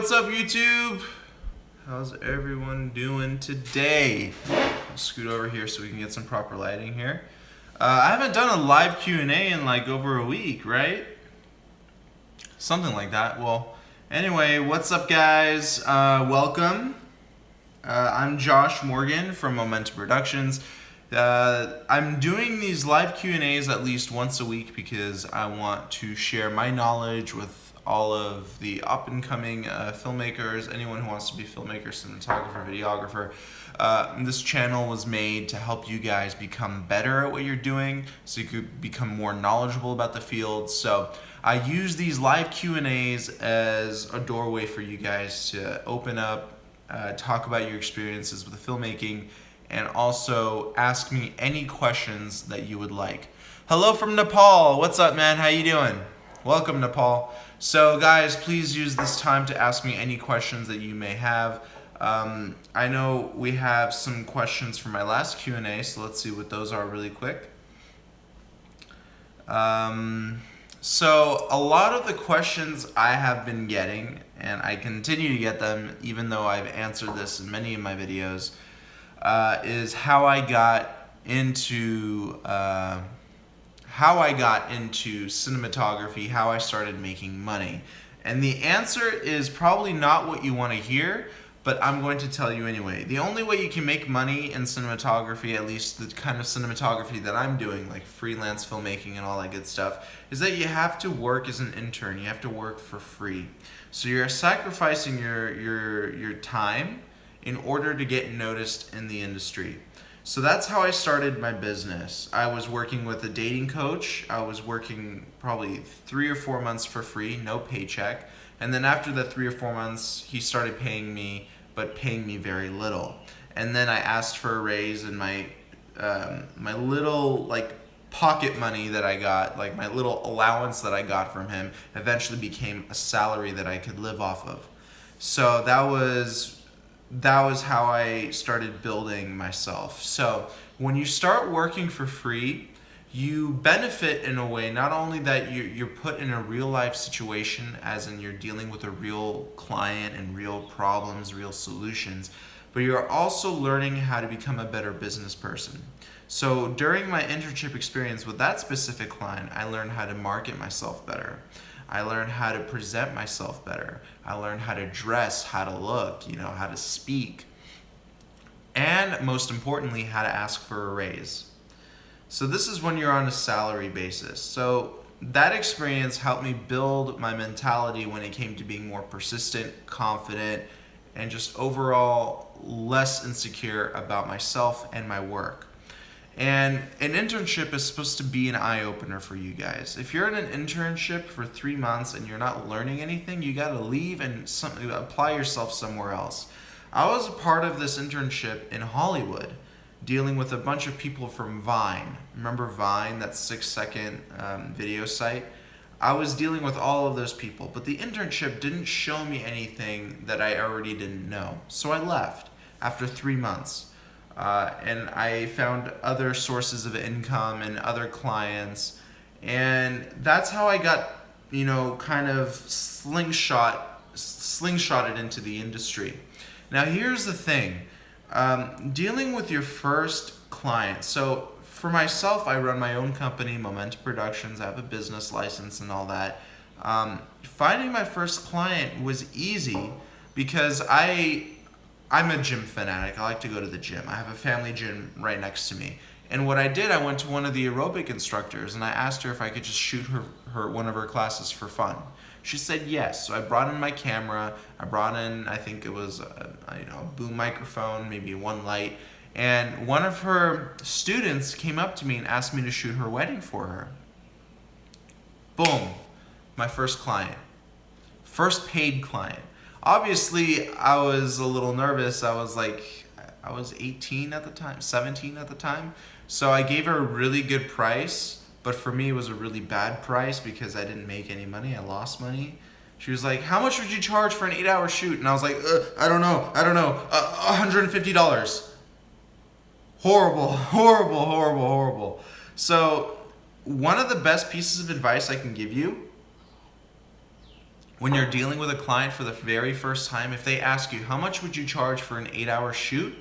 what's up YouTube? How's everyone doing today? I'll scoot over here so we can get some proper lighting here. I haven't done a live Q&A in like over a week, right? Something like that. Well, anyway, what's up guys? Welcome. I'm Josh Morgan from Momentum Productions. I'm doing these live Q&As at least once a week because I want to share my knowledge with all of the up-and-coming filmmakers, anyone who wants to be a filmmaker, cinematographer, videographer. This channel was made to help you guys become better at what you're doing so you could become more knowledgeable about the field. So I use these live Q&As as a doorway for you guys to open up, talk about your experiences with the filmmaking, and also ask me any questions that you would like. Hello from Nepal. What's up, man? How you doing? Welcome, Nepal. So guys, please use this time to ask me any questions that you may have. I know we have some questions from my last Q&A, so let's see what those are really quick. So a lot of the questions I have been getting, and I continue to get them even though I've answered this in many of my videos, is how I got into cinematography, how I started making money. And the answer is probably not what you want to hear, but I'm going to tell you anyway. The only way you can make money in cinematography, at least the kind of cinematography that I'm doing, like freelance filmmaking and all that good stuff, is that you have to work as an intern. You have to work for free. So you're sacrificing your time in order to get noticed in the industry. So that's how I started my business. I was working with a dating coach. I was working probably 3 or 4 months for free, no paycheck. And then after the 3 or 4 months, he started paying me, but paying me very little. And then I asked for a raise, and my little like pocket money that I got, like my little allowance that I got from him, eventually became a salary that I could live off of. So that was how I started building myself. So when you start working for free, you benefit in a way, not only that you're put in a real life situation, as in you're dealing with a real client and real problems, real solutions, but you're also learning how to become a better business person. So during my internship experience with that specific client, I learned how to market myself better. I learned how to present myself better. I learned how to dress, how to look, how to speak. And most importantly, how to ask for a raise. So this is when you're on a salary basis. So that experience helped me build my mentality when it came to being more persistent, confident, and just overall less insecure about myself and my work. And an internship is supposed to be an eye-opener for you guys. If you're in an internship for 3 months and you're not learning anything, you gotta leave and apply yourself somewhere else. I was a part of this internship in Hollywood, dealing with a bunch of people from Vine. Remember Vine, that 6-second video site? I was dealing with all of those people, but the internship didn't show me anything that I already didn't know. So I left after 3 months. And I found other sources of income and other clients, and that's how I got, kind of slingshotted into the industry. Now here's the thing, dealing with your first client. So for myself, I run my own company, Momentum Productions. I have a business license and all that. Finding my first client was easy because I'm a gym fanatic. I like to go to the gym. I have a family gym right next to me. And what I did, I went to one of the aerobic instructors and I asked her if I could just shoot her one of her classes for fun. She said yes. So I brought in my camera. I brought in, I think it was a boom microphone, maybe one light. And one of her students came up to me and asked me to shoot her wedding for her. Boom, my first client, first paid client. Obviously, I was a little nervous. I was 18 at the time, 17 at the time. So I gave her a really good price, but for me it was a really bad price because I didn't make any money. I lost money. She was like, how much would you charge for an 8-hour shoot? And I was like, I don't know, $150. Horrible. So one of the best pieces of advice I can give you, when you're dealing with a client for the very first time, if they ask you, how much would you charge for an 8-hour shoot?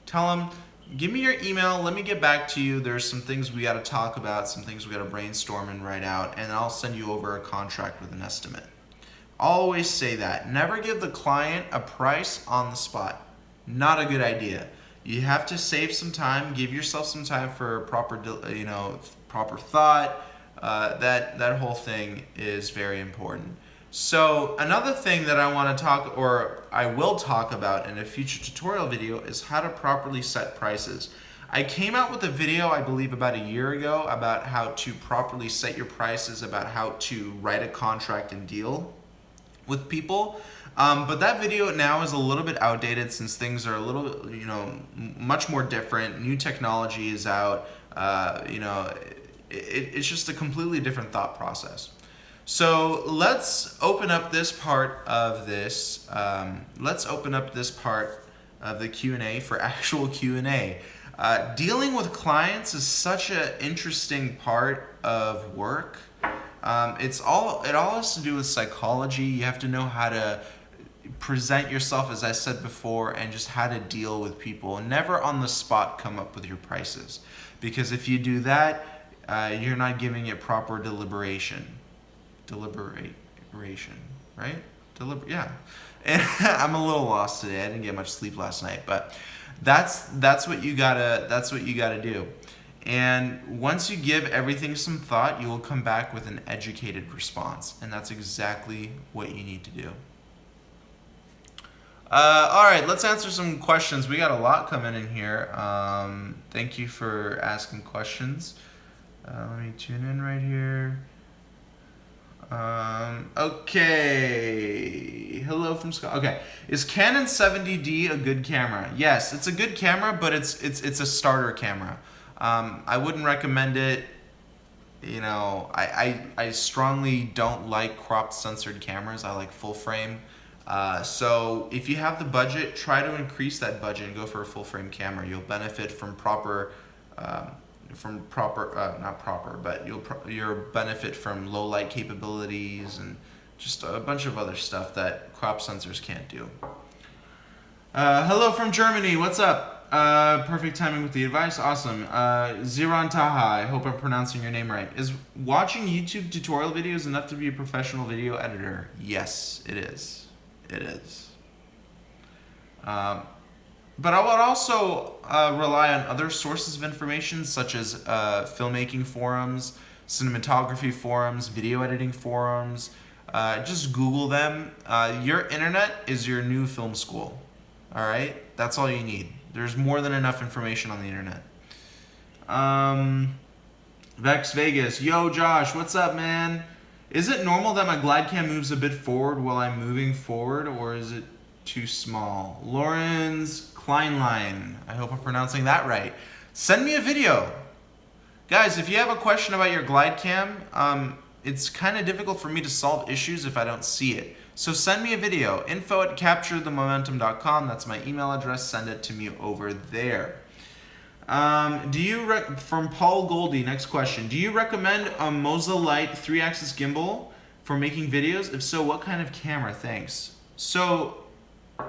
Tell them, give me your email, let me get back to you. There's some things we got to talk about, some things we got to brainstorm and write out, and I'll send you over a contract with an estimate. Always say that. Never give the client a price on the spot. Not a good idea. You have to save some time, give yourself some time for proper thought. That whole thing is very important. So another thing that I want to talk, or I will talk about in a future tutorial video, is how to properly set prices. I came out with a video, I believe about a year ago, about how to properly set your prices, about how to write a contract and deal with people. But that video now is a little bit outdated since things are a little, much more different. New technology is out. It's just a completely different thought process. So let's open up this part of this. Let's open up this part of the Q&A for actual Q&A. Dealing with clients is such an interesting part of work. It all has to do with psychology. You have to know how to present yourself, as I said before, and just how to deal with people. Never on the spot come up with your prices, because if you do that, you're not giving it proper deliberation, right? Yeah. And I'm a little lost today. I didn't get much sleep last night, but that's what you gotta do. And once you give everything some thought, you will come back with an educated response, and that's exactly what you need to do. All right, let's answer some questions. We got a lot coming in here. Thank you for asking questions. Let me tune in right here. Okay. Hello from Scott. Okay. Is Canon 70D a good camera? Yes, it's a good camera, but it's a starter camera. I wouldn't recommend it. I strongly don't like cropped censored cameras. I like full frame. So if you have the budget, try to increase that budget and go for a full frame camera. You'll benefit from you'll benefit from low light capabilities and just a bunch of other stuff that crop sensors can't do. Hello from Germany, what's up? Perfect timing with the advice, awesome. Ziran Taha, I hope I'm pronouncing your name right. Is watching YouTube tutorial videos enough to be a professional video editor? Yes, it is. It is. But I would also rely on other sources of information, such as filmmaking forums, cinematography forums, video editing forums. Just Google them. Your internet is your new film school. All right? That's all you need. There's more than enough information on the internet. Vex Vegas. Yo, Josh, what's up, man? Is it normal that my glide cam moves a bit forward while I'm moving forward, or is it too small? Lawrence Kleinlein. I hope I'm pronouncing that right. Send me a video. Guys, if you have a question about your glide cam, it's kind of difficult for me to solve issues if I don't see it. So send me a video. info@capturethemomentum.com. That's my email address. Send it to me over there. From Paul Goldie, next question. Do you recommend a Moza Lite 3-axis gimbal for making videos? If so, what kind of camera? Thanks. So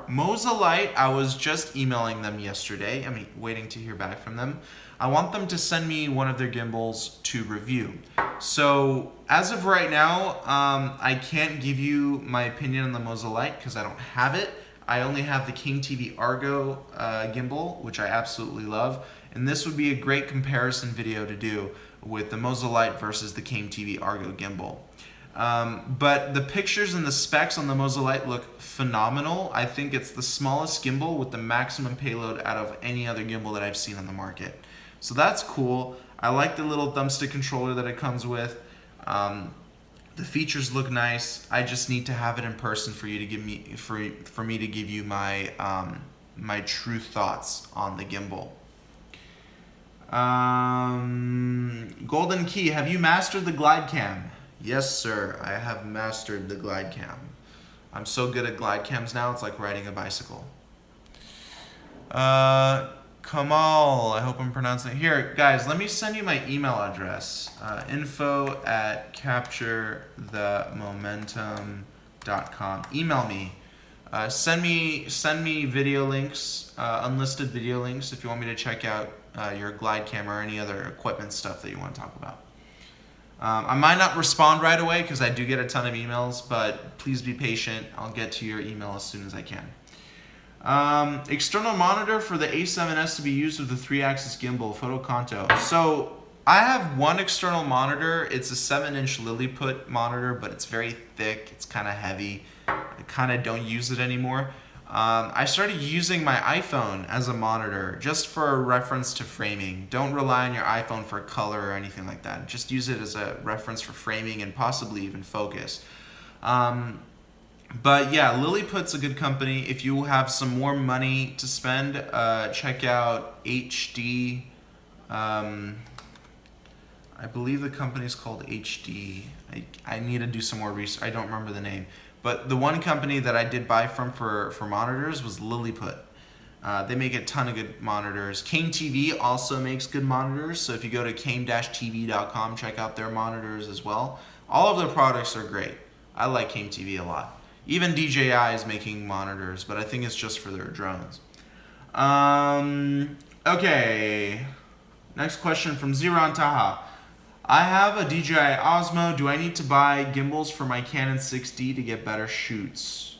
Moza Lite, I was just emailing them yesterday. I'm waiting to hear back from them. I want them to send me one of their gimbals to review. So as of right now, I can't give you my opinion on the Moza Lite because I don't have it. I only have the King TV Argo gimbal, which I absolutely love. And this would be a great comparison video to do with the Moza Lite versus the King TV Argo gimbal. But the pictures and the specs on the Moza Lite look phenomenal. I think it's the smallest gimbal with the maximum payload out of any other gimbal that I've seen on the market. So that's cool. I like the little thumbstick controller that it comes with. The features look nice. I just need to have it in person for you to give me for me to give you my my true thoughts on the gimbal. Golden Key, have you mastered the glide cam? Yes, sir. I have mastered the glide cam. I'm so good at glide cams now, it's like riding a bicycle. Kamal, I hope I'm pronouncing it. Here, guys, let me send you my email address. info@capturethemomentum.com. gmail.com. Email me. Send me video links, unlisted video links, if you want me to check out your glide camera or any other equipment stuff that you want to talk about. I might not respond right away because I do get a ton of emails, but please be patient. I'll get to your email as soon as I can. External monitor for the A7S to be used with the 3-axis gimbal, Photoconto. So I have one external monitor. It's a 7-inch Lilliput monitor, but it's very thick. It's kind of heavy. I kind of don't use it anymore. I started using my iPhone as a monitor just for reference to framing. Don't rely on your iPhone for color or anything like that. Just use it as a reference for framing and possibly even focus. But yeah, Lilliput's a good company. If you have some more money to spend, check out HD. I believe the company's called HD. I need to do some more research. I don't remember the name. But the one company that I did buy from for monitors was Lilliput. They make a ton of good monitors. Kane TV also makes good monitors. So if you go to kane-tv.com, check out their monitors as well. All of their products are great. I like Kane TV a lot. Even DJI is making monitors, but I think it's just for their drones. Okay. Next question from Ziran Taha. I have a DJI Osmo. Do I need to buy gimbals for my Canon 6D to get better shoots?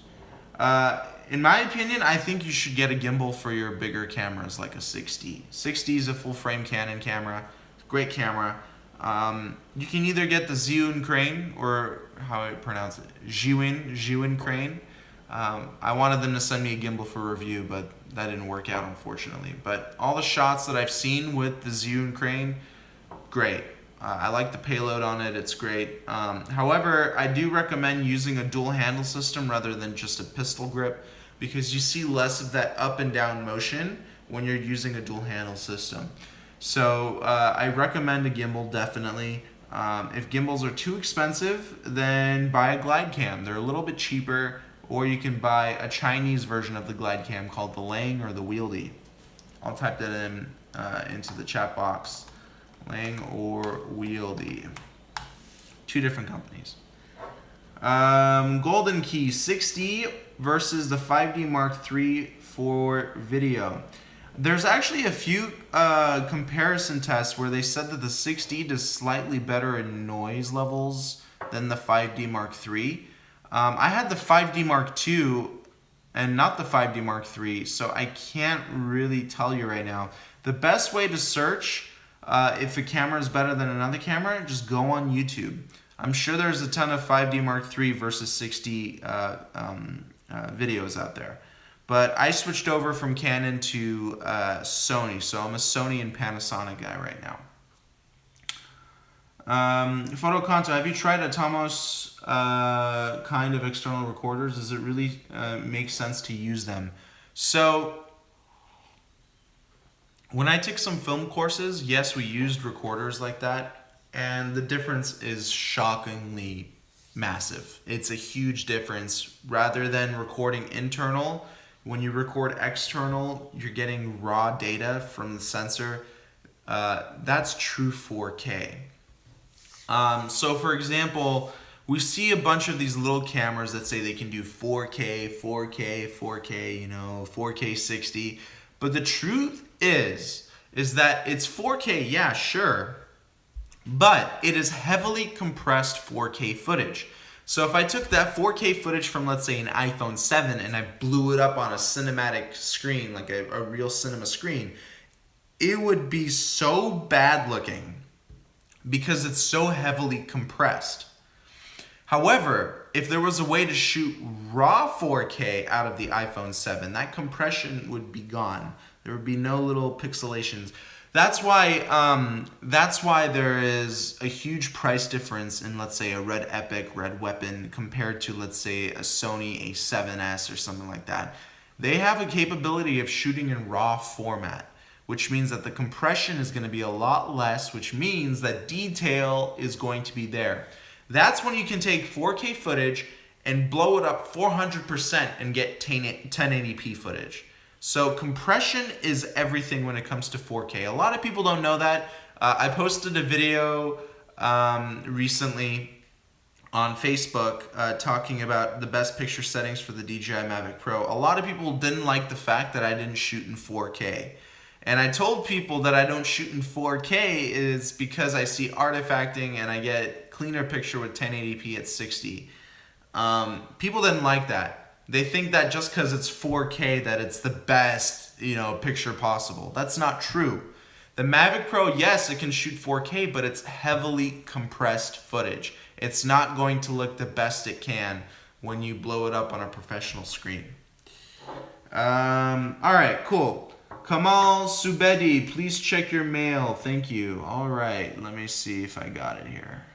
In my opinion, I think you should get a gimbal for your bigger cameras, like a 6D. 6D is a full-frame Canon camera. Great camera. You can either get the Zhiyun crane, or how I pronounce it, Zhiyun crane. I wanted them to send me a gimbal for review, but that didn't work out, unfortunately. But all the shots that I've seen with the Zhiyun crane, great. I like the payload on it, it's great. However, I do recommend using a dual handle system rather than just a pistol grip, because you see less of that up and down motion when you're using a dual handle system. So I recommend a gimbal, definitely. If gimbals are too expensive, then buy a glide cam. They're a little bit cheaper, or you can buy a Chinese version of the glide cam called the Lang or the Wieldy. I'll type that in into the chat box. Lang or Wieldy. Two different companies. Golden Key 6D versus the 5D Mark III for video. There's actually a few comparison tests where they said that the 6D does slightly better in noise levels than the 5D Mark III. I had the 5D Mark II and not the 5D Mark III, so I can't really tell you right now. The best way to search if a camera is better than another camera, just go on YouTube. I'm sure there's a ton of 5D Mark III versus 6D videos out there. But I switched over from Canon to Sony, so I'm a Sony and Panasonic guy right now. Photoconto, have you tried Atomos kind of external recorders? Does it really make sense to use them? So when I took some film courses, yes, we used recorders like that, and the difference is shockingly massive. It's a huge difference. Rather than recording internal, when you record external, you're getting raw data from the sensor. That's true 4K. So for example, we see a bunch of these little cameras that say they can do 4K, 4K, 4K, 4K 60. But the truth is that it's 4K, yeah, sure, but it is heavily compressed 4K footage. So if I took that 4K footage from, let's say, an iPhone 7 and I blew it up on a cinematic screen, like a real cinema screen, it would be so bad looking because it's so heavily compressed. However, if there was a way to shoot raw 4K out of the iPhone 7, that compression would be gone. There would be no little pixelations. That's why there is a huge price difference in, let's say, a Red Epic, Red Weapon compared to, let's say, a Sony A7S or something like that. They have a capability of shooting in raw format, which means that the compression is going to be a lot less, which means that detail is going to be there. That's when you can take 4K footage and blow it up 400% and get 1080p footage. So compression is everything when it comes to 4K. A lot of people don't know that. I posted a video recently on Facebook talking about the best picture settings for the DJI Mavic Pro. A lot of people didn't like the fact that I didn't shoot in 4K. And I told people that I don't shoot in 4K is because I see artifacting and I get cleaner picture with 1080p at 60. People didn't like that. They think that just because it's 4K that it's the best, picture possible. That's not true. The Mavic Pro, yes, it can shoot 4K, but it's heavily compressed footage. It's not going to look the best it can when you blow it up on a professional screen. All right, cool. Kamal Subedi, please check your mail. Thank you. All right, let me see if I got it here.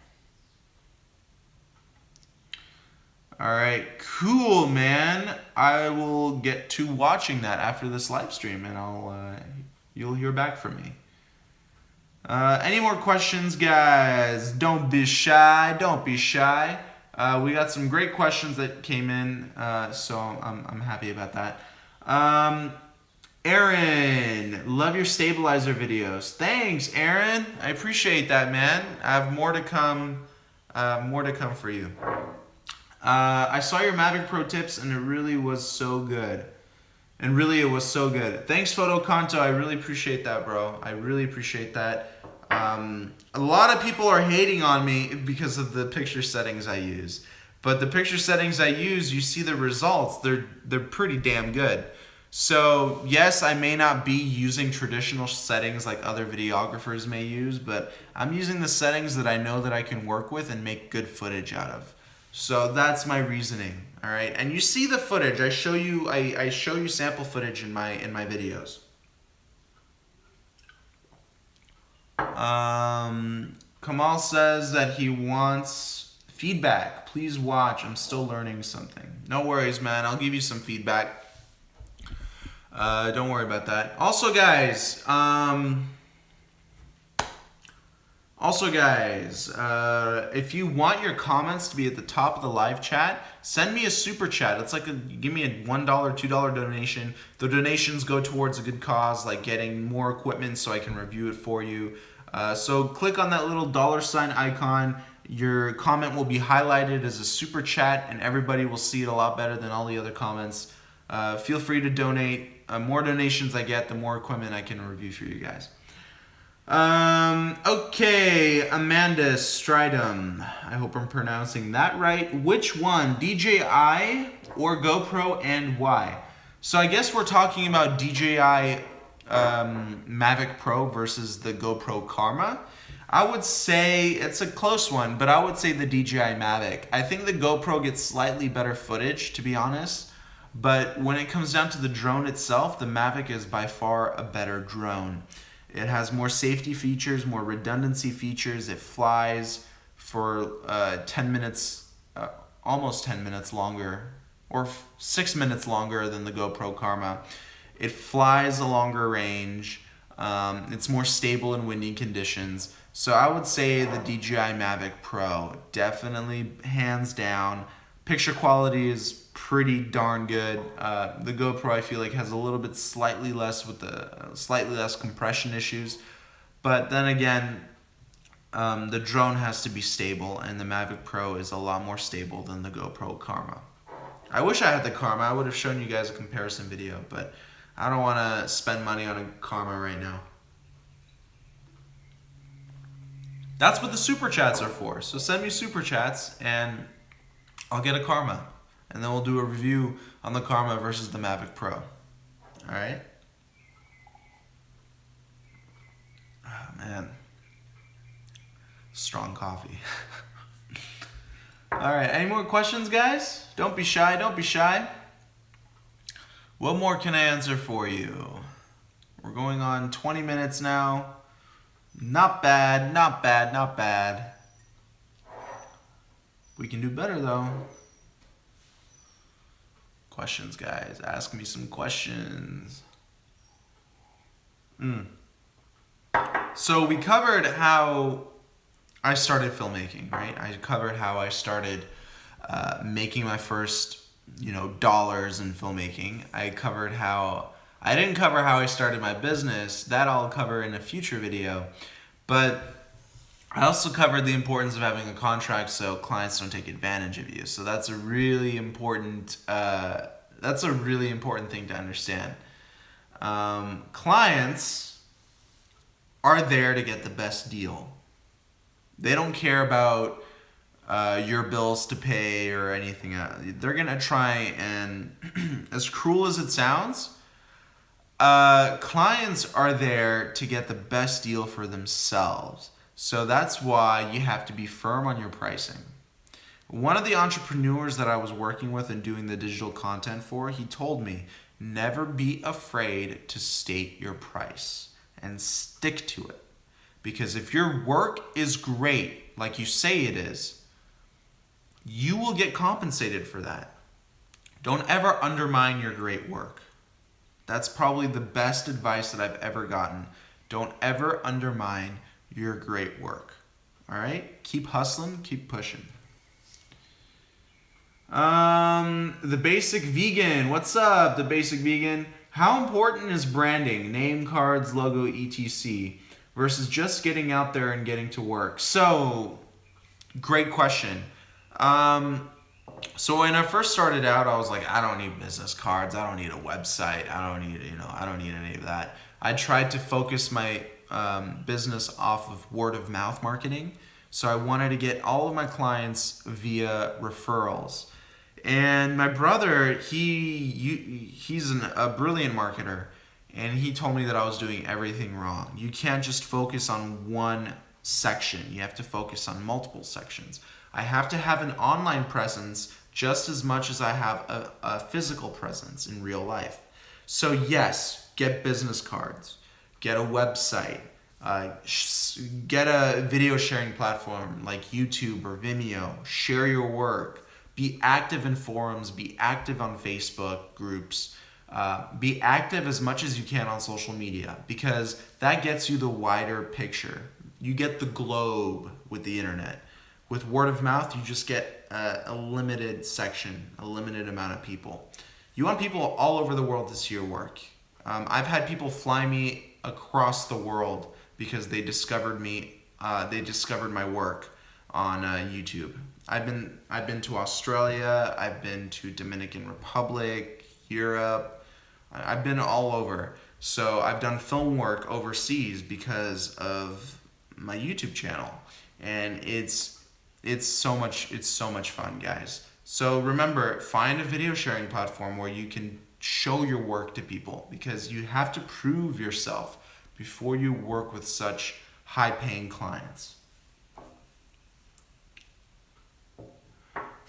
All right, cool, man. I will get to watching that after this live stream, and you'll hear back from me. Any more questions, guys? Don't be shy. Don't be shy. We got some great questions that came in, so I'm happy about that. Aaron, love your stabilizer videos. Thanks, Aaron. I appreciate that, man. I have more to come. More to come for you. I saw your Mavic Pro tips, and it really was so good. And really, it was so good. Thanks, Photoconto. I really appreciate that, bro. I really appreciate that. A lot of people are hating on me because of the picture settings I use. But the picture settings I use, you see the results. They're pretty damn good. So, yes, I may not be using traditional settings like other videographers may use, but I'm using the settings that I know that I can work with and make good footage out of. So that's my reasoning, all right? And you see the footage. I show you sample footage in my videos. Kamal says that he wants feedback. Please watch. I'm still learning something. No worries, man. I'll give you some feedback. Don't worry about that. Also, guys, if you want your comments to be at the top of the live chat, send me a super chat. It's like give me a $1, $2 donation. The donations go towards a good cause, like getting more equipment so I can review it for you. So click on that little $ icon. Your comment will be highlighted as a super chat, and everybody will see it a lot better than all the other comments. Feel free to donate. More donations I get, the more equipment I can review for you guys. Okay, Amanda Stridham. I hope I'm pronouncing that right. Which one, DJI or GoPro, and why? So I guess we're talking about DJI Mavic Pro versus the GoPro Karma. I would say it's a close one, but I would say the DJI Mavic. I think the GoPro gets slightly better footage, to be honest. But when it comes down to the drone itself, the Mavic is by far a better drone. It has more safety features, more redundancy features. It flies for 10 minutes, almost 10 minutes longer, or 6 minutes longer than the GoPro Karma. It flies a longer range. It's more stable in windy conditions. So I would say the DJI Mavic Pro, definitely hands down. Picture quality is pretty darn good. The GoPro, I feel like, has a little bit slightly less compression issues, but then again, the drone has to be stable, and the Mavic Pro is a lot more stable than the GoPro Karma. I wish I had the Karma. I would have shown you guys a comparison video, but I don't want to spend money on a Karma right now. That's what the super chats are for. So send me super chats, and I'll get a Karma. And then we'll do a review on the Karma versus the Mavic Pro. All right? Oh, man. Strong coffee. All right, any more questions, guys? Don't be shy, don't be shy. What more can I answer for you? We're going on 20 minutes now. Not bad, not bad, not bad. We can do better, though. Questions, guys. Ask me some questions. So we covered how I started filmmaking, right? I covered how I started making my first, dollars in filmmaking. I didn't cover how I started my business. That I'll cover in a future video. But I also covered the importance of having a contract so clients don't take advantage of you. So that's a really important. That's a really important thing to understand. Clients are there to get the best deal. They don't care about your bills to pay or anything else. They're gonna try and, as cruel as it sounds, clients are there to get the best deal for themselves. So that's why you have to be firm on your pricing. One of the entrepreneurs that I was working with and doing the digital content for, he told me, never be afraid to state your price and stick to it. Because if your work is great, like you say it is, you will get compensated for that. Don't ever undermine your great work. That's probably the best advice that I've ever gotten. Don't ever undermine your great work. All right? Keep hustling, keep pushing. The Basic Vegan. What's up, The Basic Vegan? How important is branding, name cards, logo, etc., versus just getting out there and getting to work? So, great question. So when I first started out, I was like, I don't need business cards. I don't need a website. I don't need any of that. I tried to focus my business off of word of mouth marketing. So I wanted to get all of my clients via referrals. And my brother, he's a brilliant marketer, and he told me that I was doing everything wrong. You can't just focus on one section. You have to focus on multiple sections. I have to have an online presence just as much as I have a physical presence in real life. So yes, get business cards, get a website, get a video sharing platform like YouTube or Vimeo, share your work, be active in forums, be active on Facebook groups, be active as much as you can on social media, because that gets you the wider picture. You get the globe with the internet. With word of mouth, you just get a limited section, a limited amount of people. You want people all over the world to see your work. I've had people fly me across the world because they discovered me. They discovered my work on YouTube. I've been to Australia. I've been to Dominican Republic, Europe. I've been all over. So I've done film work overseas because of my YouTube channel, and it's so much fun, guys. So remember, find a video sharing platform where you can show your work to people, because you have to prove yourself before you work with such high-paying clients.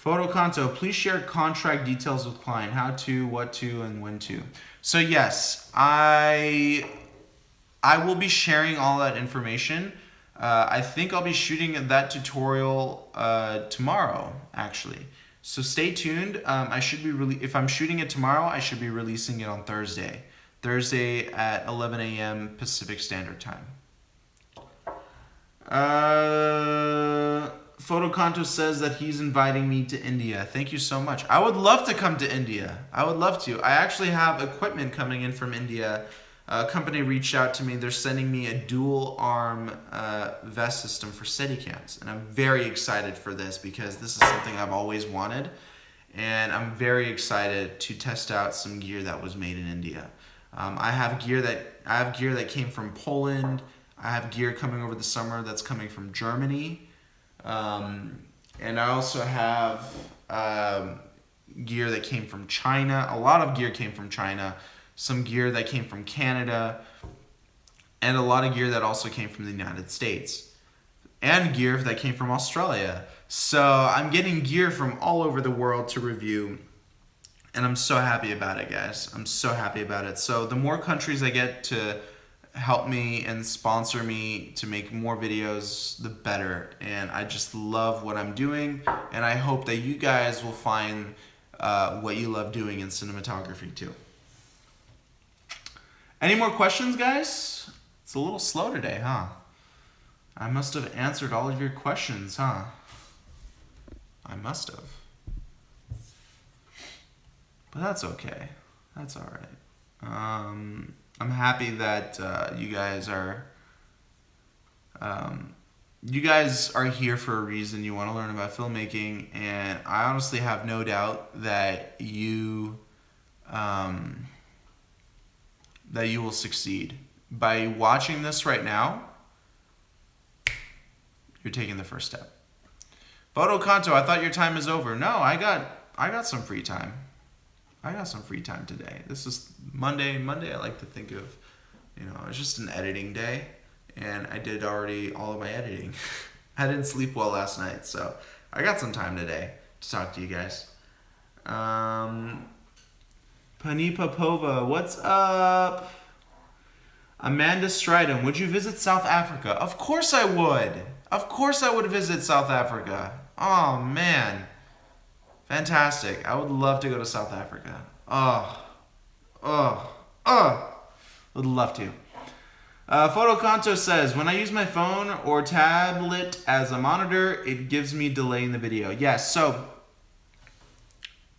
Photoconto, please share contract details with client. How to, what to, and when to. So yes, I will be sharing all that information. I think I'll be shooting that tutorial tomorrow, actually. So stay tuned. I should be if I'm shooting it tomorrow, I should be releasing it on Thursday. Thursday at 11 a.m. Pacific Standard Time. Photoconto says that he's inviting me to India. Thank you so much. I would love to come to India. I would love to. I actually have equipment coming in from India. A company reached out to me. They're sending me a dual arm vest system for Steadicams. And I'm very excited for this because this is something I've always wanted. And I'm very excited to test out some gear that was made in India. I have gear that came from Poland. I have gear coming over the summer that's coming from Germany. And I also have gear that came from China. A lot of gear came from China. Some gear that came from Canada. And a lot of gear that also came from the United States. And gear that came from Australia. So I'm getting gear from all over the world to review. And I'm so happy about it, guys. I'm so happy about it. So the more countries I get to help me and sponsor me to make more videos, the better. And I just love what I'm doing. And I hope that you guys will find what you love doing in cinematography too. Any more questions, guys? It's a little slow today, huh? I must have answered all of your questions, huh? I must have. But that's okay. That's all right. I'm happy that you guys are you guys are here for a reason. You want to learn about filmmaking, and I honestly have no doubt that you will succeed. By watching this right now, you're taking the first step. Photo Kanto, I thought your time is over. No, I got some free time. I got some free time today. This is Monday. Monday I like to think of, it's just an editing day, and I did already all of my editing. I didn't sleep well last night, so I got some time today to talk to you guys. Pani Popova, what's up? Amanda Stridham, would you visit South Africa? Of course I would. Of course I would visit South Africa. Oh, man. Fantastic. I would love to go to South Africa. Would love to. Photo Kanto says, when I use my phone or tablet as a monitor, it gives me delay in the video. Yes, so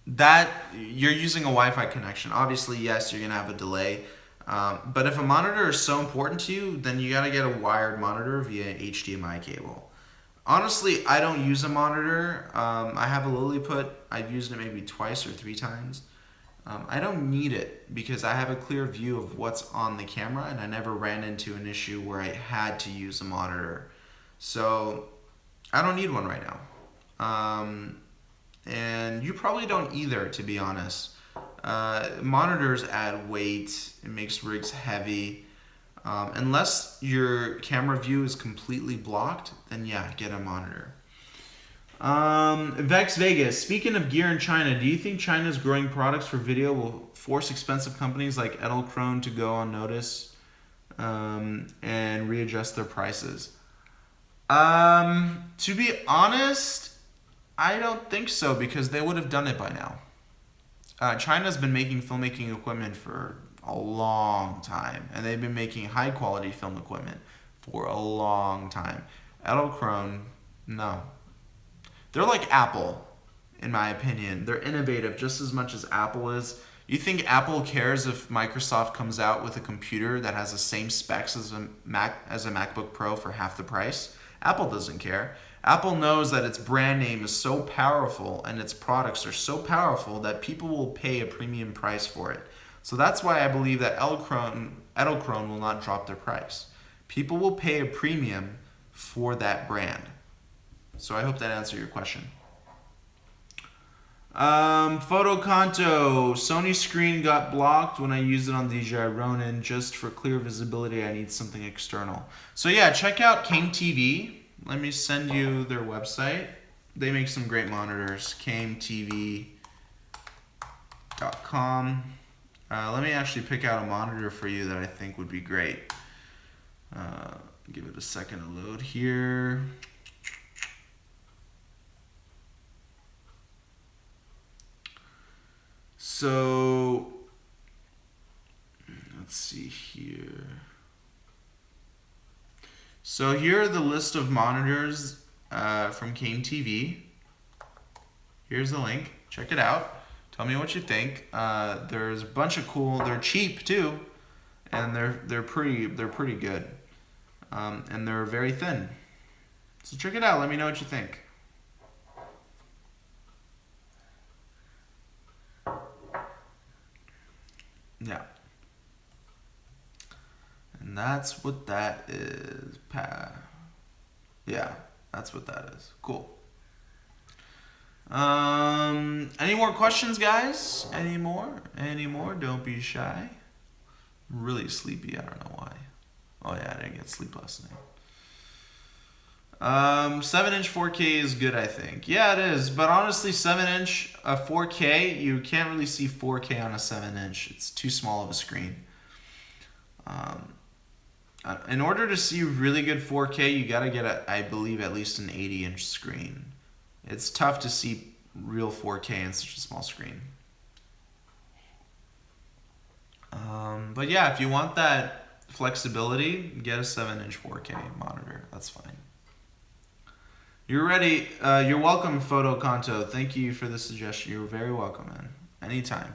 that you're using a Wi-Fi connection. Obviously, yes, you're going to have a delay. But if a monitor is so important to you, then you got to get a wired monitor via HDMI cable. Honestly, I don't use a monitor. I have a Lilliput. I've used it maybe twice or 3 times. I don't need it because I have a clear view of what's on the camera, and I never ran into an issue where I had to use a monitor. So I don't need one right now. And you probably don't either, to be honest. Monitors add weight. It makes rigs heavy. Unless your camera view is completely blocked, then yeah, get a monitor. Vex Vegas, speaking of gear in China, do you think China's growing products for video will force expensive companies like Edelkrone to go on notice and readjust their prices? To be honest, I don't think so, because they would have done it by now. China's been making filmmaking equipment for a long time, and they've been making high quality film equipment for a long time. Edelkrone, no. They're like Apple, in my opinion. They're innovative just as much as Apple is. You think Apple cares if Microsoft comes out with a computer that has the same specs as a MacBook Pro for half the price? Apple doesn't care. Apple knows that its brand name is so powerful and its products are so powerful that people will pay a premium price for it. So that's why I believe that Edelkrone will not drop their price. People will pay a premium for that brand. So I hope that answered your question. Photo Kanto, Sony screen got blocked when I used it on DJI Ronin. Just for clear visibility, I need something external. So yeah, check out Came TV. Let me send you their website. They make some great monitors. cametv.com. Let me actually pick out a monitor for you that I think would be great. Give it a second to load here. So, let's see here. So here are the list of monitors from Came TV. Here's the link. Check it out. Tell me what you think. There's a bunch of cool. They're cheap too, and they're pretty good, and they're very thin. So check it out. Let me know what you think. Yeah. And that's what that is. Yeah, that's what that is. Cool. Any more questions, guys? Any more? Don't be shy. I'm really sleepy. I don't know why. Oh yeah, I didn't get sleep last night. 7-inch 4K is good, I think. Yeah, it is. But honestly, 7-inch 4K, you can't really see 4K on a 7-inch. It's too small of a screen. In order to see really good 4K, you gotta get, I believe, at least an 80-inch screen. It's tough to see real 4K in such a small screen. But yeah, if you want that flexibility, get a 7-inch 4K monitor. That's fine. You're ready. You're welcome, Photo Kanto. Thank you for the suggestion. You're very welcome, man. Anytime.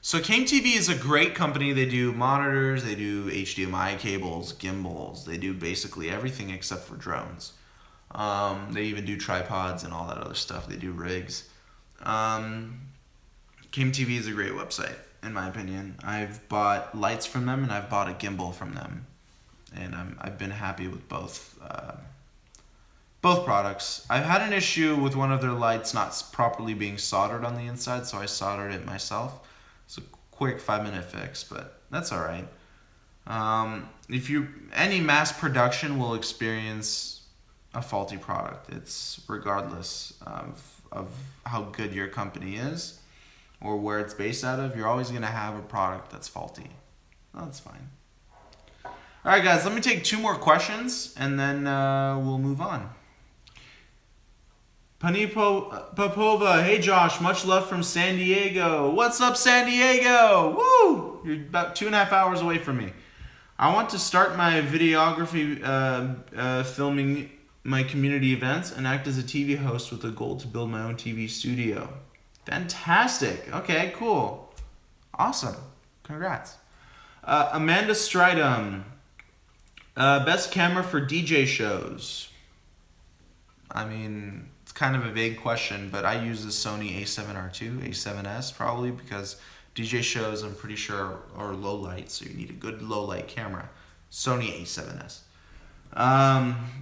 So Came TV is a great company. They do monitors, they do HDMI cables, gimbals. They do basically everything except for drones. They even do tripods and all that other stuff. They do rigs. Came TV is a great website, in my opinion. I've bought lights from them and I've bought a gimbal from them, and I've been happy with both products. I've had an issue with one of their lights not properly being soldered on the inside, so I soldered it myself. It's a quick 5-minute fix, but that's all right. Any mass production will experience a faulty product. It's regardless of how good your company is or where it's based out of. You're always going to have a product that's faulty. That's fine. All right, guys, let me take 2 more questions and then we'll move on. Popova, hey Josh, much love from San Diego. What's up, San Diego? Woo! You're about 2.5 hours away from me. I want to start my videography filming my community events and act as a TV host with a goal to build my own TV studio. Fantastic. Okay, cool. Awesome. Congrats. Amanda Stridham, best camera for DJ shows. I mean, it's kind of a vague question, but I use the Sony A7R2, A7S probably, because DJ shows, I'm pretty sure, are low light, so you need a good low light camera. Sony A7S.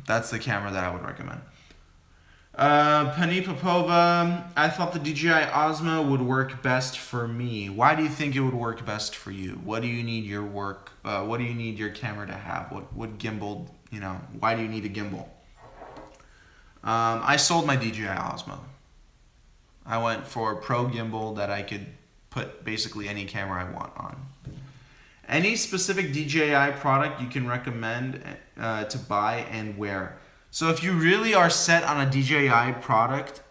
That's the camera that I would recommend. Penny Popova, I thought the DJI Osmo would work best for me. Why do you think it would work best for you? What do you need your what do you need your camera to have? What gimbal, why do you need a gimbal? I sold my DJI Osmo. I went for a pro gimbal that I could put basically any camera I want on. Any specific DJI product you can recommend to buy and where? So if you really are set on a DJI product,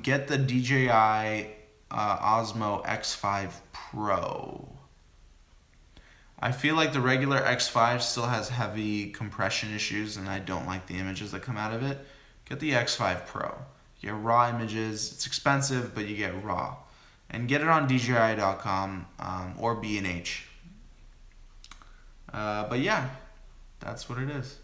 get the DJI Osmo X5 Pro. I feel like the regular X5 still has heavy compression issues and I don't like the images that come out of it. Get the X5 Pro. You get raw images. It's expensive, but you get raw. And get it on DJI.com or B&H. But yeah, that's what it is.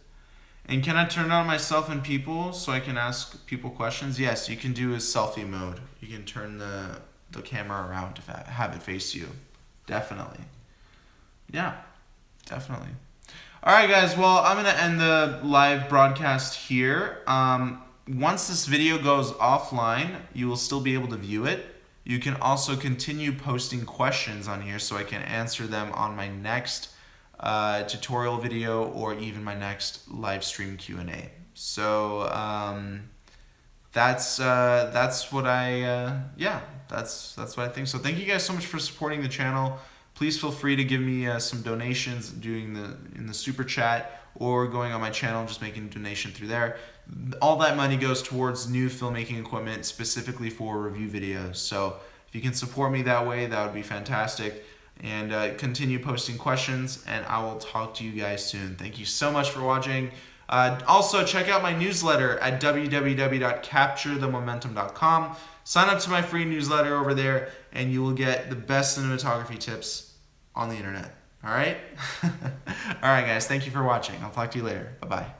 And can I turn on myself and people so I can ask people questions? Yes, you can do a selfie mode. You can turn the camera around to have it face you. Definitely. Yeah, definitely. All right, guys. Well, I'm going to end the live broadcast here. Once this video goes offline, you will still be able to view it. You can also continue posting questions on here so I can answer them on my next tutorial video or even my next live stream Q&A. So that's what that's what I think. So thank you guys so much for supporting the channel. Please feel free to give me some donations in the super chat or going on my channel, just making a donation through there. All that money goes towards new filmmaking equipment specifically for review videos. So if you can support me that way, that would be fantastic. And continue posting questions, and I will talk to you guys soon. Thank you so much for watching. Also, check out my newsletter at www.capturethemomentum.com. Sign up to my free newsletter over there, and you will get the best cinematography tips on the internet. All right? All right, guys. Thank you for watching. I'll talk to you later. Bye-bye.